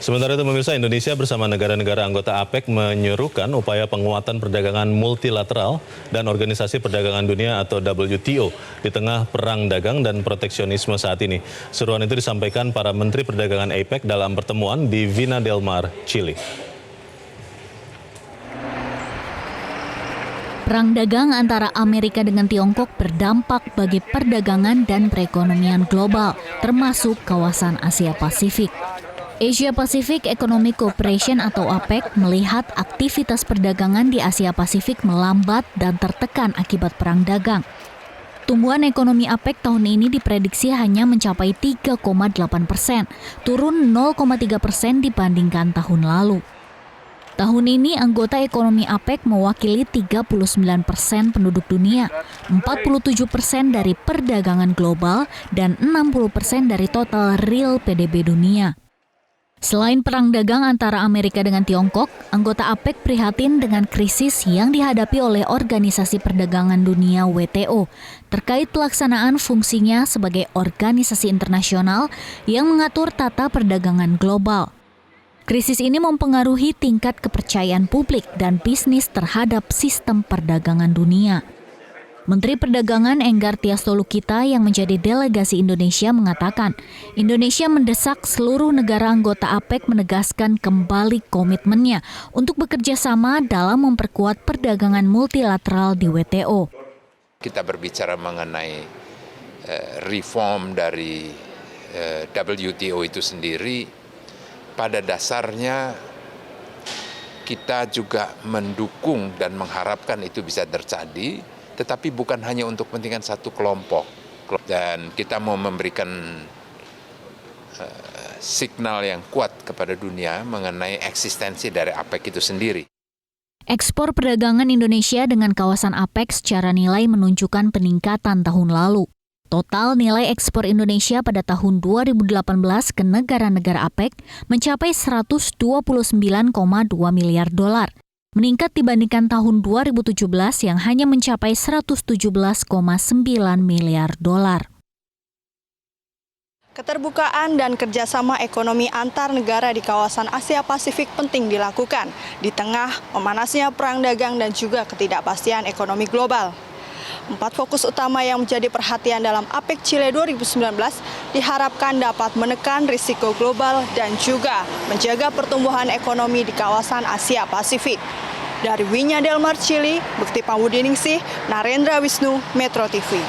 Sementara itu pemirsa, Indonesia bersama negara-negara anggota APEC menyerukan upaya penguatan perdagangan multilateral dan Organisasi Perdagangan Dunia atau WTO di tengah perang dagang dan proteksionisme saat ini. Seruan itu disampaikan para Menteri Perdagangan APEC dalam pertemuan di Vina del Mar, Chili. Perang dagang antara Amerika dengan Tiongkok berdampak bagi perdagangan dan perekonomian global, termasuk kawasan Asia Pasifik. Asia Pacific Economic Cooperation atau APEC melihat aktivitas perdagangan di Asia Pasifik melambat dan tertekan akibat perang dagang. Tumbuhan ekonomi APEC tahun ini diprediksi hanya mencapai 3,8%, turun 0,3% dibandingkan tahun lalu. Tahun ini anggota ekonomi APEC mewakili 39% penduduk dunia, 47% dari perdagangan global, dan 60% dari total real PDB dunia. Selain perang dagang antara Amerika dengan Tiongkok, anggota APEC prihatin dengan krisis yang dihadapi oleh Organisasi Perdagangan Dunia WTO terkait pelaksanaan fungsinya sebagai organisasi internasional yang mengatur tata perdagangan global. Krisis ini mempengaruhi tingkat kepercayaan publik dan bisnis terhadap sistem perdagangan dunia. Menteri Perdagangan Enggar Tias Tolukita yang menjadi delegasi Indonesia mengatakan, Indonesia mendesak seluruh negara anggota APEC menegaskan kembali komitmennya untuk bekerja sama dalam memperkuat perdagangan multilateral di WTO. Kita berbicara mengenai reform dari WTO itu sendiri, pada dasarnya kita juga mendukung dan mengharapkan itu bisa terjadi, tetapi bukan hanya untuk kepentingan satu kelompok. Dan kita mau memberikan signal yang kuat kepada dunia mengenai eksistensi dari APEC itu sendiri. Ekspor perdagangan Indonesia dengan kawasan APEC secara nilai menunjukkan peningkatan tahun lalu. Total nilai ekspor Indonesia pada tahun 2018 ke negara-negara APEC mencapai 129,2 miliar dolar. Meningkat dibandingkan tahun 2017 yang hanya mencapai 117,9 miliar dolar. Keterbukaan dan kerjasama ekonomi antar negara di kawasan Asia Pasifik penting dilakukan di tengah memanasnya perang dagang dan juga ketidakpastian ekonomi global. 4 fokus utama yang menjadi perhatian dalam APEC Chile 2019 diharapkan dapat menekan risiko global dan juga menjaga pertumbuhan ekonomi di kawasan Asia Pasifik. Dari Vina del Mar, Chili, Bukti Pamudiningsi, Narendra Wisnu, Metro TV.